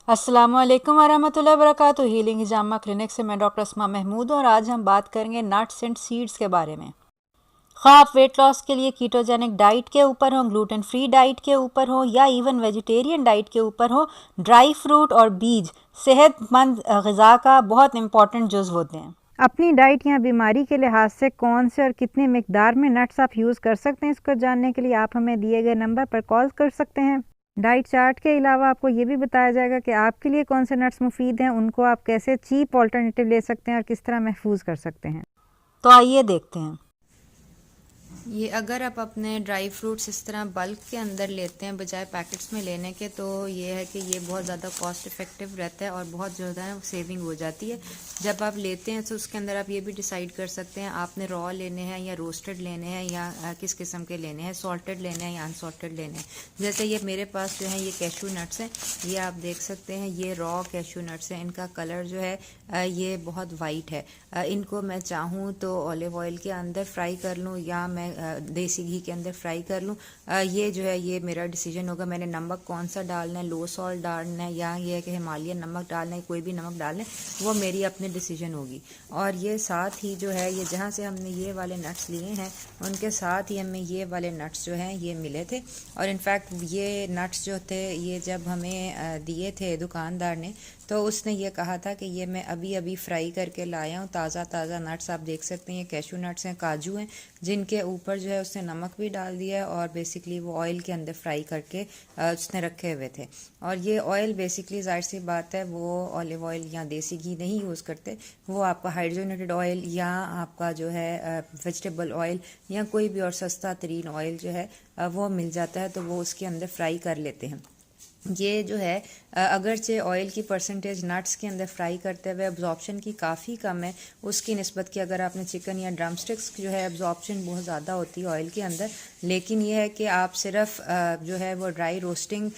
अस्सलामुअलैकुम वरहमतुल्लाहि वबरकातुहू। हीलिंग हिजामा क्लिनिक से मैं डॉक्टर अस्मा महमूद और आज हम बात करेंगे नट्स एंड सीड्स के बारे में। खा आप वेट लॉस के लिए कीटोजेनिक डाइट के ऊपर हो, ग्लूटेन फ्री डाइट के ऊपर हो या इवन वेजिटेरियन डाइट के ऊपर हो, ड्राई फ्रूट और बीज सेहतमंद ग़िज़ा का बहुत इंपॉर्टेंट जुज़ होते हैं। अपनी डाइट या बीमारी के लिहाज से कौन से और कितने मिकदार में नट्स आप यूज़ कर सकते हैं, इसको जानने के लिए आप हमें दिए गए नंबर पर कॉल कर सकते हैं। डाइट चार्ट के अलावा आपको ये भी बताया जाएगा कि आपके लिए कौन से नट्स मुफीद हैं, उनको आप कैसे चीप ऑल्टरनेटिव ले सकते हैं और किस तरह महफूज कर सकते हैं। तो आइए देखते हैं। ये अगर आप अपने ड्राई फ्रूट्स इस तरह बल्क के अंदर लेते हैं बजाय पैकेट्स में लेने के, तो ये है कि ये बहुत ज़्यादा कॉस्ट इफ़ेक्टिव रहता है और बहुत ज़्यादा सेविंग हो जाती है। जब आप लेते हैं तो उसके अंदर आप ये भी डिसाइड कर सकते हैं आपने रॉ लेने हैं या रोस्टेड लेने हैं या किस किस्म के लेने हैं, सॉल्टेड लेने हैं या अनसॉल्टेड लेने हैं। जैसे ये मेरे पास जो है ये कैशू नट्स हैं, ये आप देख सकते हैं, ये रॉ कैशू नट्स हैं। इनका कलर जो है ये बहुत वाइट है। इनको मैं चाहूँ तो ऑलिव ऑयल के अंदर फ्राई कर लूँ या मैं देसी घी के अंदर फ्राई कर लूँ। ये जो है ये मेरा डिसीजन होगा। मैंने नमक कौन सा डालना है, लो सॉल्ट डालना है या ये है कि हिमालयन नमक डालना है, कोई भी नमक डालना है, वो मेरी अपनी डिसीजन होगी। और ये साथ ही जो है ये जहाँ से हमने ये वाले नट्स लिए हैं उनके साथ ही हमें ये वाले नट्स जो हैं ये मिले थे। और इनफैक्ट ये नट्स जो थे ये जब हमें दिए थे दुकानदार ने, तो उसने ये कहा था कि ये मैं अभी अभी फ्राई करके लाया हूँ, ताज़ा ताज़ा नट्स आप देख सकते हैं। ये कैशू नट्स हैं, काजू हैं, जिनके ऊपर जो है उसने नमक भी डाल दिया है और बेसिकली वो ऑयल के अंदर फ्राई करके उसने रखे हुए थे। और ये ऑयल बेसिकली जाहिर सी बात है वो ऑलिव ऑयल या देसी घी नहीं यूज़ करते, वो आपका हाइड्रोजनेटेड ऑयल या आपका जो है वेजिटेबल ऑयल या कोई भी और सस्ता तरीन ऑयल जो है वो मिल जाता है, तो वो उसके अंदर फ्राई कर लेते हैं। ये जो है अगरचे ऑयल की परसेंटेज नट्स के अंदर फ्राई करते हुए एब्जॉर्प्शन की काफ़ी कम है उसकी निस्बत की। अगर आपने चिकन या ड्रम स्टिक्स जो है एब्जॉर्प्शन बहुत ज़्यादा होती है ऑयल के अंदर, लेकिन यह है कि आप सिर्फ जो है वो ड्राई रोस्टिंग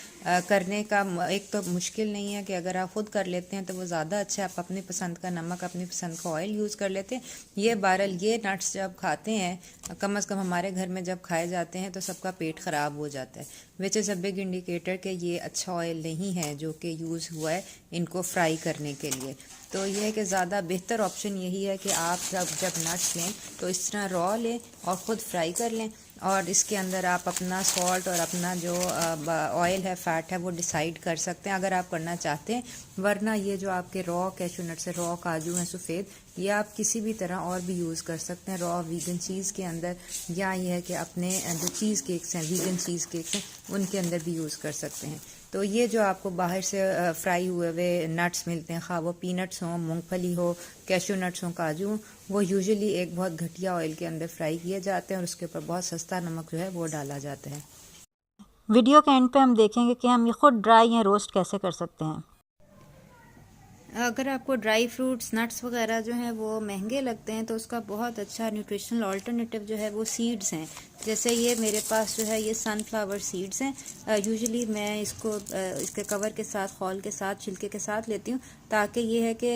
करने का एक तो मुश्किल नहीं है कि अगर आप खुद कर लेते हैं तो वो ज़्यादा अच्छा है। आप अपनी पसंद का नमक, अपनी पसंद का ऑयल यूज़ कर लेते हैं। ये बहरहाल ये नट्स जब खाते हैं, कम अज़ कम हमारे घर में जब खाए जाते हैं तो सबका पेट ख़राब हो जाता है, which is a big indicator कि ये अच्छा ऑयल नहीं है जो कि यूज़ हुआ है इनको फ्राई करने के लिए। तो यह है कि ज़्यादा बेहतर ऑप्शन यही है कि आप जब नट्स लें तो इस तरह रॉ लें और ख़ुद फ्राई कर लें और इसके अंदर आप अपना सॉल्ट और अपना जो ऑयल है, फ़ैट है, वो डिसाइड कर सकते हैं अगर आप करना चाहते हैं। वरना ये जो आपके रॉ कैशू नट्स है, रॉ काजू हैं सफ़ेद, ये आप किसी भी तरह और भी यूज़ कर सकते हैं रॉ वीगन चीज़ के अंदर, या ये है कि अपने जो चीज़ केक्स हैं, वीगन चीज़ केक्स हैं, उनके अंदर भी यूज़ कर सकते हैं। तो ये जो आपको बाहर से फ्राई हुए हुए नट्स मिलते हैं, खा वो पीनट्स हों, मूंगफली हो, कैशू नट्स हों, काजू हों, वो यूजुअली एक बहुत घटिया ऑयल के अंदर फ्राई किए जाते हैं और उसके ऊपर बहुत सस्ता नमक जो है वो डाला जाता है। वीडियो के एंड पे हम देखेंगे कि हम ये खुद ड्राई या रोस्ट कैसे कर सकते हैं। अगर आपको ड्राई फ्रूट्स, नट्स वगैरह जो हैं वो महंगे लगते हैं तो उसका बहुत अच्छा न्यूट्रिशनल ऑल्टरनेटिव जो है वो सीड्स हैं। जैसे ये मेरे पास जो है ये सनफ्लावर सीड्स हैं। यूजुअली मैं इसको इसके कवर के साथ, खौल के साथ, छिलके के साथ लेती हूँ, ताकि ये है कि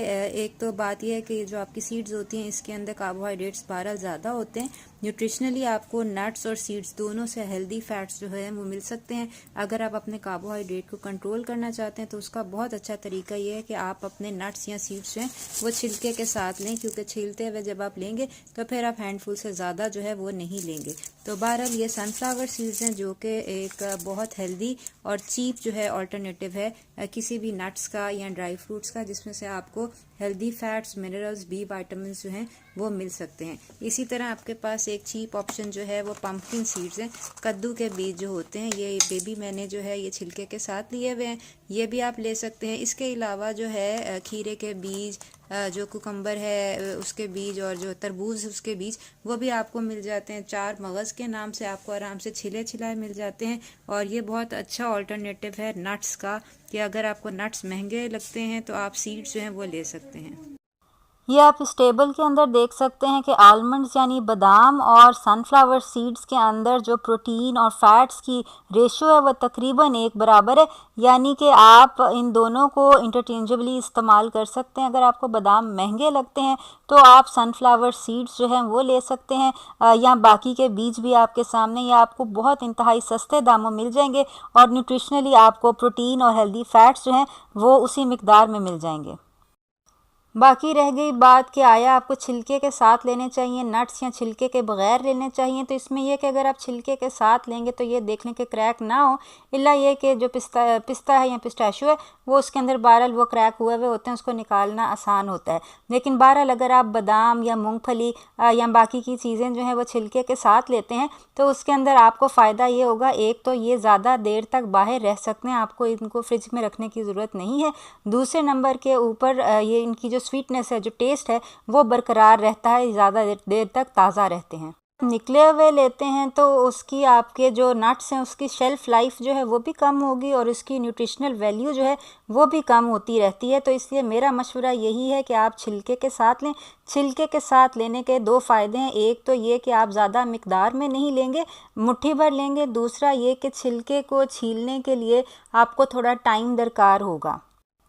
एक तो बात यह है कि जो आपकी सीड्स होती हैं इसके अंदर कार्बोहाइड्रेट्स बहरहाल ज़्यादा होते हैं। न्यूट्रिशनली आपको नट्स और सीड्स दोनों से हेल्दी फैट्स जो है वो मिल सकते हैं। अगर आप अपने कार्बोहाइड्रेट को कंट्रोल करना चाहते हैं तो उसका बहुत अच्छा तरीका ये है कि आप अपने नट्स या सीड्स जो हैं वो छिलके के साथ लें, क्योंकि छिलते हुए जब आप लेंगे तो फिर आप हैंडफुल से ज़्यादा जो है वो नहीं लेंगे। तो बहरहाल ये सनफ्लावर सीड्स हैं जो कि एक बहुत हेल्दी और चीप जो है ऑल्टरनेटिव है किसी भी नट्स का या ड्राई फ्रूट्स का, जिसमें से आपको healthy fats, minerals, B vitamin जो हैं वो मिल सकते हैं। इसी तरह आपके पास एक चीप ऑप्शन जो है वो पंपकिन सीड्स हैं। कद्दू के बीज जो होते हैं ये बेबी मैंने जो है ये छिलके के साथ लिए हुए हैं, ये भी आप ले सकते हैं। इसके अलावा जो है खीरे के बीज, जो कुकम्बर है उसके बीज और जो तरबूज उसके बीज, वो भी आपको मिल जाते हैं। चार मगज़ के नाम से आपको आराम से छिले छिलाए मिल जाते हैं। और ये बहुत अच्छा ऑल्टरनेटिव है नट्स का, कि अगर आपको नट्स महंगे लगते हैं तो आप सीड्स जो हैं वो ले सकते हैं। ये आप इस टेबल के अंदर देख सकते हैं कि आलमंड्स यानी बादाम और सनफ्लावर सीड्स के अंदर जो प्रोटीन और फैट्स की रेशियो है वो तकरीबन एक बराबर है, यानी कि आप इन दोनों को इंटरचेंजेबली इस्तेमाल कर सकते हैं। अगर आपको बादाम महंगे लगते हैं तो आप सनफ्लावर सीड्स जो हैं वो ले सकते हैं, या बाकी के बीज भी आपके सामने, या आपको बहुत इंतहाई सस्ते दामों मिल जाएंगे और न्यूट्रिशनली आपको प्रोटीन और हेल्दी फैट्स जो हैं वो उसी मिकदार में मिल जाएंगे। बाकी रह गई बात कि आया आपको छिलके के साथ लेने चाहिए नट्स या छिलके के बगैर लेने चाहिए, तो इसमें यह कि अगर आप छिलके के साथ लेंगे तो ये देख लें कि क्रैक ना हो, इल्ला ये कि जो पिस्ता है या पिस्ताशियो है वो उसके अंदर बहरहाल वो क्रैक हुए हुए होते हैं, उसको निकालना आसान होता है। लेकिन बहरहाल अगर आप बादाम या मूंगफली या बाकी की चीज़ें जो हैं वो छिलके के साथ लेते हैं तो उसके अंदर आपको फ़ायदा ये होगा, एक तो ये ज़्यादा देर तक बाहर रह सकते हैं, आपको इनको फ्रिज में रखने की ज़रूरत नहीं है। दूसरे नंबर के ऊपर ये इनकी जो स्वीटनेस है, जो टेस्ट है वो बरकरार रहता है, ज़्यादा देर तक ताज़ा रहते हैं। निकले हुए लेते हैं तो उसकी आपके जो नट्स हैं उसकी शेल्फ़ लाइफ जो है वो भी कम होगी और इसकी न्यूट्रिशनल वैल्यू जो है वो भी कम होती रहती है। तो इसलिए मेरा मशवरा यही है कि आप छिलके के साथ लें। छिलके के साथ लेने के दो फ़ायदे हैं, एक तो ये कि आप ज़्यादा मिकदार में नहीं लेंगे, मुट्ठी भर लेंगे। दूसरा ये कि छिलके को छीलने के लिए आपको थोड़ा टाइम दरकार होगा।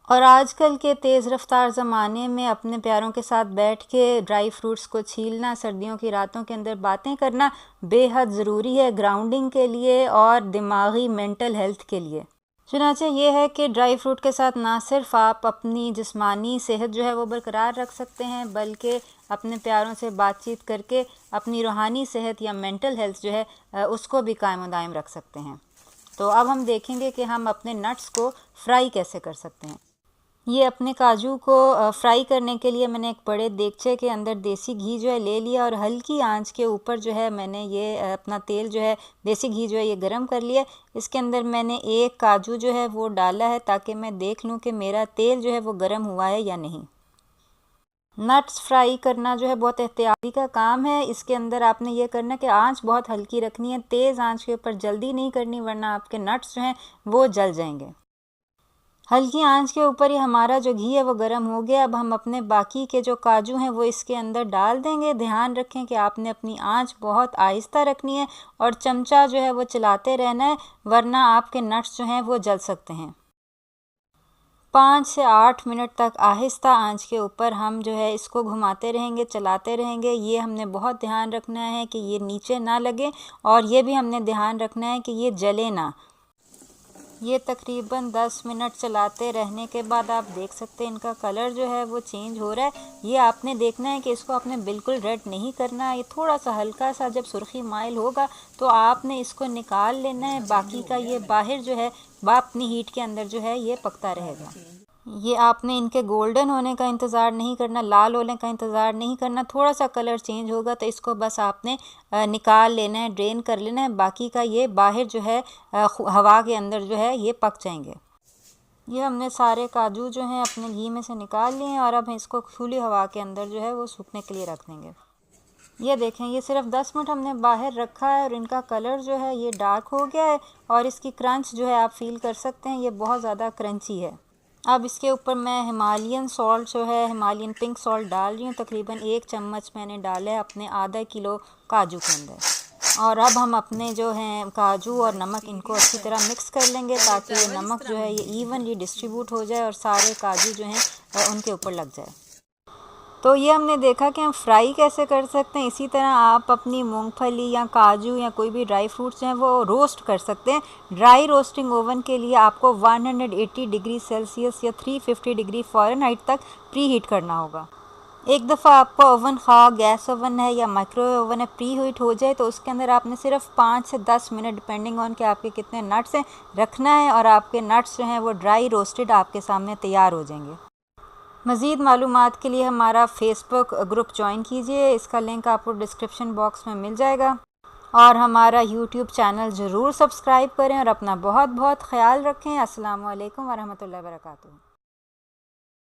और आजकल के तेज़ रफ्तार ज़माने में अपने प्यारों के साथ बैठ के ड्राई फ्रूट्स को छीलना, सर्दियों की रातों के अंदर बातें करना बेहद ज़रूरी है ग्राउंडिंग के लिए और दिमागी मेंटल हेल्थ के लिए। चुनांचे ये है कि ड्राई फ्रूट के साथ ना सिर्फ आप अपनी जिस्मानी सेहत जो है वो बरकरार रख सकते हैं, बल्कि अपने प्यारों से बातचीत करके अपनी रूहानी सेहत या मेंटल हेल्थ जो है उसको भी कायम दायम रख सकते हैं। तो अब हम देखेंगे कि हम अपने नट्स को फ्राई कैसे कर सकते हैं। ये अपने काजू को फ्राई करने के लिए मैंने एक बड़े देगचे के अंदर देसी घी जो है ले लिया और हल्की आंच के ऊपर जो है मैंने ये अपना तेल जो है, देसी घी जो है ये गरम कर लिया। इसके अंदर मैंने एक काजू जो है वो डाला है ताकि मैं देख लूँ कि मेरा तेल जो है वो गरम हुआ है या नहीं। नट्स फ्राई करना जो है बहुत एहतियाती का काम है। इसके अंदर आपने ये करना कि आंच बहुत हल्की रखनी है, तेज़ आंच के ऊपर जल्दी नहीं करनी वरना आपके नट्स जो हैं वो जल जाएंगे। हल्की आंच के ऊपर ही हमारा जो घी है वो गर्म हो गया। अब हम अपने बाकी के जो काजू हैं वो इसके अंदर डाल देंगे। ध्यान रखें कि आपने अपनी आंच बहुत आहिस्ता रखनी है और चमचा जो है वो चलाते रहना है, वरना आपके नट्स जो हैं वो जल सकते हैं। 5 से 8 मिनट तक आहिस्ता आंच के ऊपर हम जो है इसको घुमाते रहेंगे, चलाते रहेंगे। ये हमने बहुत ध्यान रखना है कि ये नीचे ना लगे और ये भी हमने ध्यान रखना है कि ये जले ना। ये तकरीबन 10 मिनट चलाते रहने के बाद आप देख सकते हैं इनका कलर जो है वो चेंज हो रहा है। ये आपने देखना है कि इसको आपने बिल्कुल रेड नहीं करना है, ये थोड़ा सा हल्का सा जब सुर्खी माइल होगा तो आपने इसको निकाल लेना है। बाकी का ये बाहर जो है अपनी हीट के अंदर जो है ये पकता रहेगा। ये आपने इनके गोल्डन होने का इंतज़ार नहीं करना, लाल होने का इंतज़ार नहीं करना। थोड़ा सा कलर चेंज होगा तो इसको बस आपने निकाल लेना है, ड्रेन कर लेना है। बाकी का ये बाहर जो है हवा के अंदर जो है ये पक जाएंगे। ये हमने सारे काजू जो हैं अपने घी में से निकाल लिए हैं और अब इसको खुली हवा के अंदर जो है वो सूखने के लिए रख देंगे। ये देखें, ये सिर्फ 10 मिनट हमने बाहर रखा है और इनका कलर जो है ये डार्क हो गया है और इसकी क्रंच जो है आप फील कर सकते हैं, ये बहुत ज़्यादा क्रंची है। अब इसके ऊपर मैं हिमालयन सॉल्ट जो है, हिमालयन पिंक सॉल्ट डाल रही हूँ। तकरीबन 1 चम्मच मैंने डाला है अपने आधा किलो काजू के अंदर। और अब हम अपने जो हैं काजू और नमक इनको अच्छी तरह मिक्स कर लेंगे ताकि ये नमक जो है ये इवनली डिस्ट्रीब्यूट हो जाए और सारे काजू जो हैं उनके ऊपर लग जाए। तो ये हमने देखा कि हम फ्राई कैसे कर सकते हैं। इसी तरह आप अपनी मूंगफली या काजू या कोई भी ड्राई फ्रूट्स हैं वो रोस्ट कर सकते हैं। ड्राई रोस्टिंग ओवन के लिए आपको 180 डिग्री सेल्सियस या 350 डिग्री फ़ारेनहाइट तक प्री हीट करना होगा। एक दफ़ा आपका ओवन खा गैस ओवन है या माइक्रोवेव ओवन है प्री हीट हो जाए तो उसके अंदर आपने सिर्फ 5 से 10 मिनट डिपेंडिंग ऑन के आपके कितने नट्स हैं रखना है और आपके नट्स जो हैं वो ड्राई रोस्टेड आपके सामने तैयार हो जाएंगे। मज़ीद मालूमात के लिए हमारा फेसबुक ग्रुप ज्वाइन कीजिए, इसका लिंक आपको डिस्क्रिप्शन बॉक्स में मिल जाएगा। और हमारा यूट्यूब चैनल ज़रूर सब्सक्राइब करें और अपना बहुत बहुत ख्याल रखें। अस्सलाम वालेकुम वरहमतुल्लाहि वबरकातुहू।